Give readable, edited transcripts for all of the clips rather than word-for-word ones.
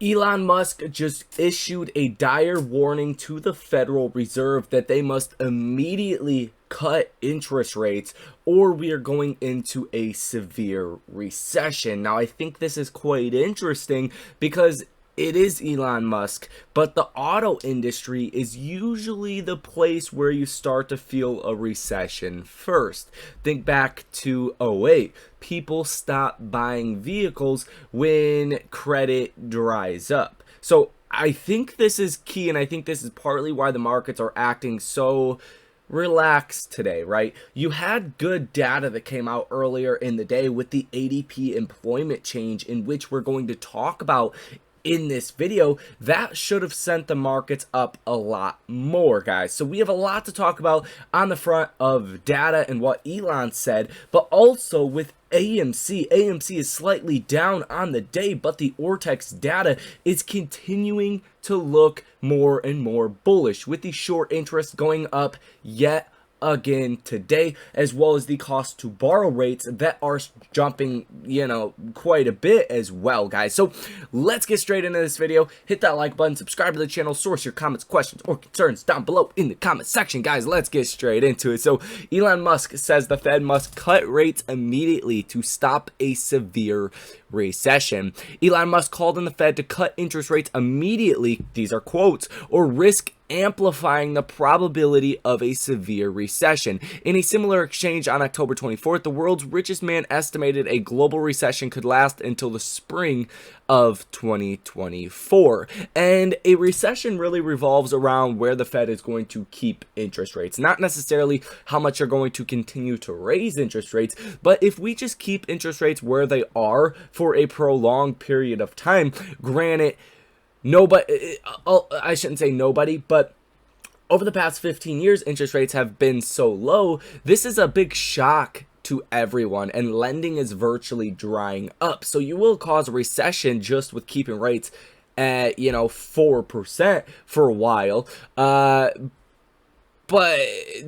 Elon Musk just issued a dire warning to the Federal Reserve that they must immediately cut interest rates or we are going into a severe recession. Now, I think this is quite interesting because it is Elon Musk, but the auto industry is usually the place where you start to feel a recession first. Think back to '08. People stop buying vehicles when credit dries up. So I think this is key, and I think this is partly why the markets are acting so relaxed today, right? You had good data that came out earlier in the day with the ADP employment change, in which we're going to talk about in this video. That should have sent the markets up a lot more, guys. So we have a lot to talk about on the front of data and what Elon said, but also with AMC. AMC is slightly down on the day, but the Ortex data is continuing to look more and more bullish, with the short interest going up yet again today, as well as the cost to borrow rates that are jumping, quite a bit as well, guys. So let's get straight into this video. Hit that like button, subscribe to the channel, source your comments, questions, or concerns down below in the comment section, guys. Let's get straight into it. So Elon Musk says the Fed must cut rates immediately to stop a severe recession. Elon Musk called on the Fed to cut interest rates immediately, these are quotes, or risk amplifying the probability of a severe recession. In a similar exchange on October 24th, the world's richest man estimated a global recession could last until the spring of 2024. And a recession really revolves around where the Fed is going to keep interest rates, not necessarily how much you're going to continue to raise interest rates, but if we just keep interest rates where they are for a prolonged period of time. Granted, I shouldn't say nobody, but over the past 15 years, interest rates have been so low. This is a big shock to everyone, and lending is virtually drying up. So you will cause a recession just with keeping rates at 4% for a while. But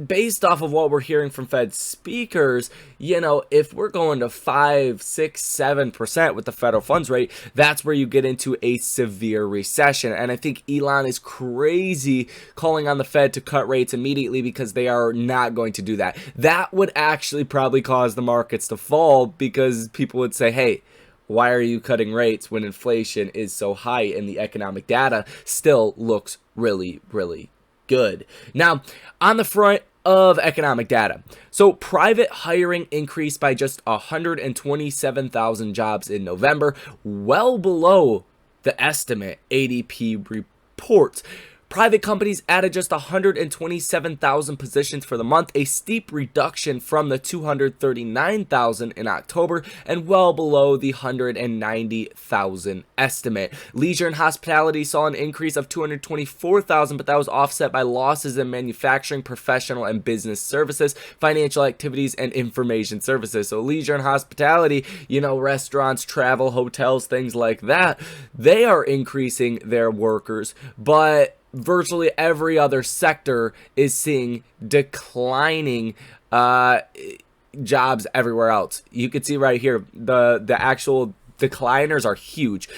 based off of what we're hearing from Fed speakers, if we're going to 5, 6, 7% with the federal funds rate, that's where you get into a severe recession. And I think Elon is crazy calling on the Fed to cut rates immediately, because they are not going to do that. That would actually probably cause the markets to fall, because people would say, hey, why are you cutting rates when inflation is so high and the economic data still looks really, really good? Now, on the front of economic data, so private hiring increased by just 127,000 jobs in November, well below the estimate ADP reports. Private companies added just 127,000 positions for the month, a steep reduction from the 239,000 in October, and well below the 190,000 estimate. Leisure and hospitality saw an increase of 224,000, but that was offset by losses in manufacturing, professional and business services, financial activities, and information services. So leisure and hospitality, restaurants, travel, hotels, things like that, they are increasing their workers, but virtually every other sector is seeing declining jobs everywhere else. You can see right here, the actual decliners are huge.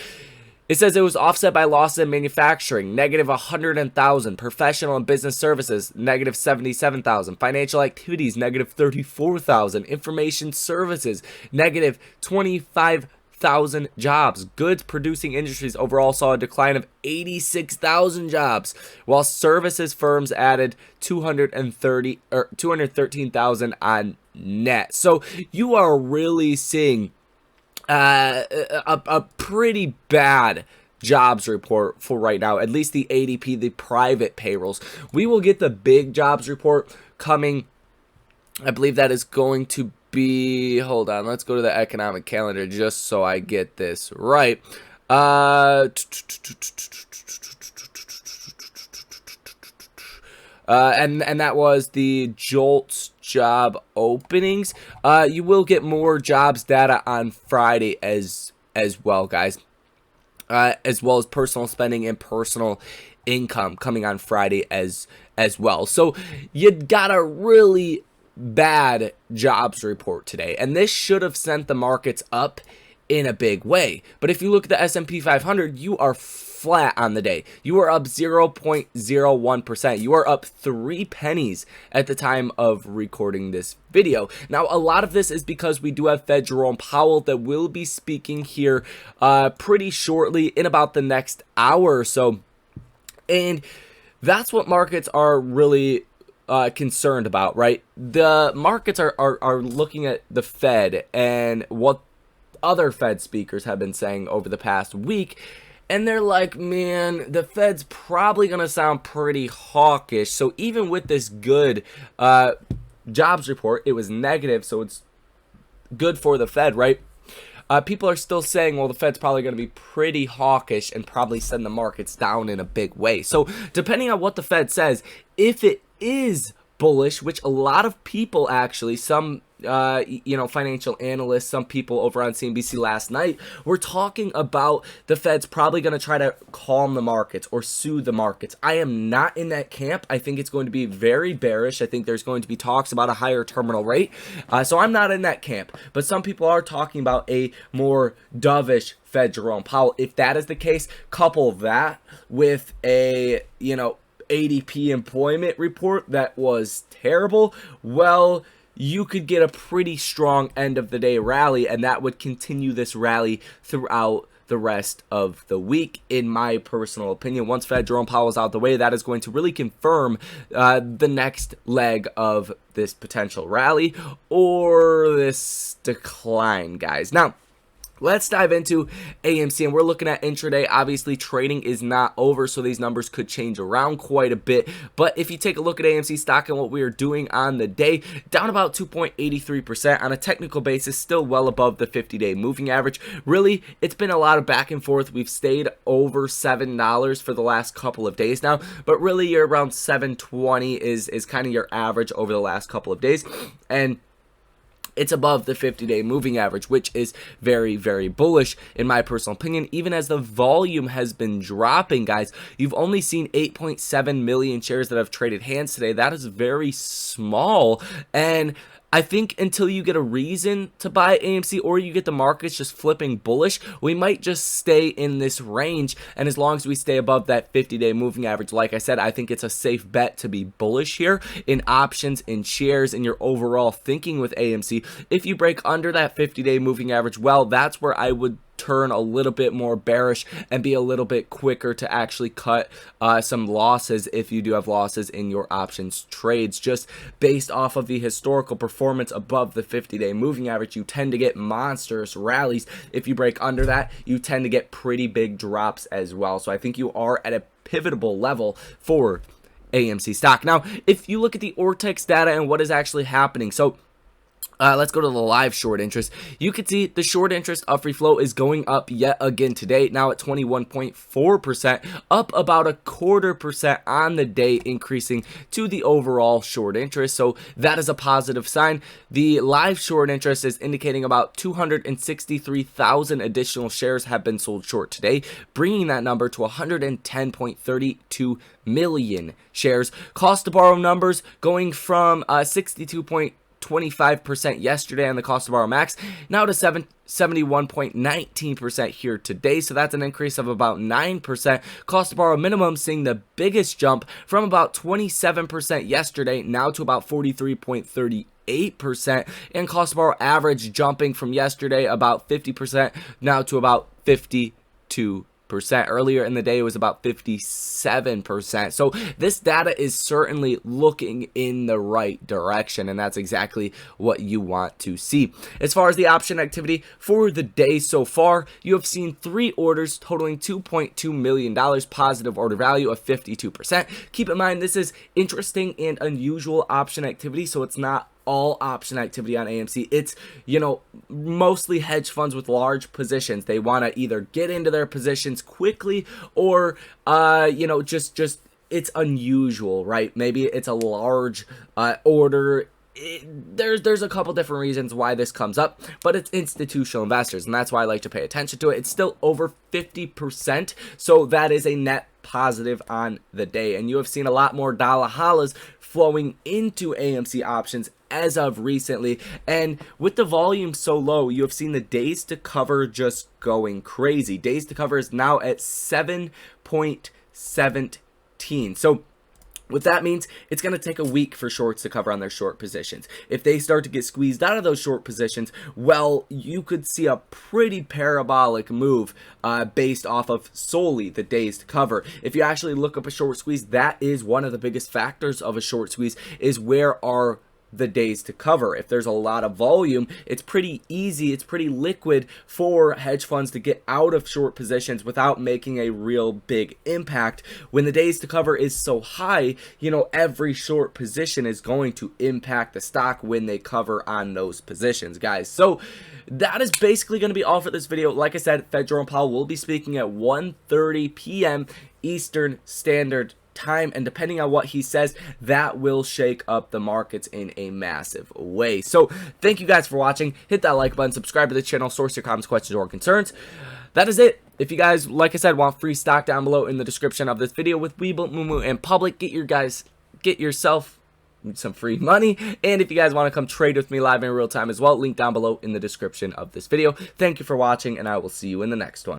It says it was offset by losses in manufacturing, negative 100,000, professional and business services, negative 77,000, financial activities, negative 34,000, information services, negative 25,000 jobs. Goods producing industries overall saw a decline of 86,000 jobs, while services firms added 213,000 on net. So you are really seeing a pretty bad jobs report for right now, at least the ADP, the private payrolls. We will get the big jobs report coming. I believe that is going to be, hold on, let's go to the economic calendar just so I get this right. And that was the JOLTS job openings. You will get more jobs data on Friday as well, guys. As well as personal spending and personal income coming on Friday as well. So you got a really bad jobs report today, and this should have sent the markets up in a big way. But if you look at the S&P 500, you are flat on the day. You are up 0.01%. You are up 3 pennies at the time of recording this video. Now, a lot of this is because we do have Fed Jerome Powell that will be speaking here pretty shortly in about the next hour or so. And that's what markets are really concerned about, right? The markets are looking at the Fed and what other Fed speakers have been saying over the past week, and they're like, man, the Fed's probably going to sound pretty hawkish. So even with this good jobs report, it was negative, so it's good for the Fed, right? People are still saying, well, the Fed's probably going to be pretty hawkish and probably send the markets down in a big way. So depending on what the Fed says, if it is bullish, which a lot of people actually, some financial analysts, some people over on CNBC last night were talking about the Fed's probably going to try to calm the markets or soothe the markets. I am not in that camp. I think it's going to be very bearish. I think there's going to be talks about a higher terminal rate. So I'm not in that camp. But some people are talking about a more dovish Fed Jerome Powell. If that is the case, couple that with a, ADP employment report that was terrible, well, you could get a pretty strong end of the day rally, and that would continue this rally throughout the rest of the week, in my personal opinion. Once Fed Jerome Powell is out the way, that is going to really confirm the next leg of this potential rally or this decline, guys. Now, let's dive into AMC, and we're looking at intraday. Obviously, trading is not over, so these numbers could change around quite a bit. But if you take a look at AMC stock and what we are doing on the day, down about 2.83% on a technical basis, still well above the 50-day moving average. Really, it's been a lot of back and forth. We've stayed over $7 for the last couple of days now, but really you're around $7.20 is kind of your average over the last couple of days. And it's above the 50-day moving average, which is very, very bullish in my personal opinion. Even as the volume has been dropping, guys, you've only seen 8.7 million shares that have traded hands today. That is very small, and I think until you get a reason to buy AMC or you get the markets just flipping bullish, we might just stay in this range. And as long as we stay above that 50-day moving average, like I said, I think it's a safe bet to be bullish here in options, in shares, in your overall thinking with AMC. If you break under that 50-day moving average, well, that's where I would turn a little bit more bearish and be a little bit quicker to actually cut some losses if you do have losses in your options trades. Just based off of the historical performance above the 50-day moving average, you tend to get monstrous rallies. If you break under that, you tend to get pretty big drops as well. So I think you are at a pivotal level for AMC stock. Now, if you look at the Ortex data and what is actually happening, so let's go to the live short interest. You can see the short interest of free flow is going up yet again today, now at 21.4%, up about 0.25% on the day, increasing to the overall short interest. So that is a positive sign. The live short interest is indicating about 263,000 additional shares have been sold short today, bringing that number to 110.32 million shares. Cost to borrow numbers going from 62.25% yesterday on the cost to borrow max, now to 71.19% here today. So that's an increase of about 9%. Cost to borrow minimum seeing the biggest jump from about 27% yesterday, now to about 43.38%. And cost to borrow average jumping from yesterday about 50%, now to about 52%. Earlier in the day, it was about 57%. So this data is certainly looking in the right direction, and that's exactly what you want to see. As far as the option activity for the day so far, you have seen 3 orders totaling $2.2 million, positive order value of 52%. Keep in mind, this is interesting and unusual option activity, so it's not all option activity on AMC. It's, mostly hedge funds with large positions. They want to either get into their positions quickly or, just it's unusual, right? Maybe it's a large order. There's a couple different reasons why this comes up, but it's institutional investors, and that's why I like to pay attention to it. It's still over 50%, so that is a net positive on the day. And you have seen a lot more dollar hollers flowing into AMC options as of recently. And with the volume so low, you have seen the days to cover just going crazy. Days to cover is now at 7.17. So what that means, it's going to take a week for shorts to cover on their short positions. If they start to get squeezed out of those short positions, well, you could see a pretty parabolic move based off of solely the days to cover. If you actually look up a short squeeze, that is one of the biggest factors of a short squeeze, is where are the days to cover. If there's a lot of volume, it's pretty easy, it's pretty liquid for hedge funds to get out of short positions without making a real big impact. When the days to cover is so high, you know, every short position is going to impact the stock when they cover on those positions, guys. So that is basically going to be all for this video. Like I said, Fed Jerome Powell will be speaking at 1:30 p.m. Eastern Standard Time, and depending on what he says, that will shake up the markets in a massive way. So thank you guys for watching. Hit that like button, subscribe to the channel, source your comments, questions, or concerns. That is it. If you guys, like I said, want free stock, down below in the description of this video with Webull, Moomoo, and Public. Get yourself some free money. And if you guys want to come trade with me live in real time as well, link down below in the description of this video. Thank you for watching, and I will see you in the next one.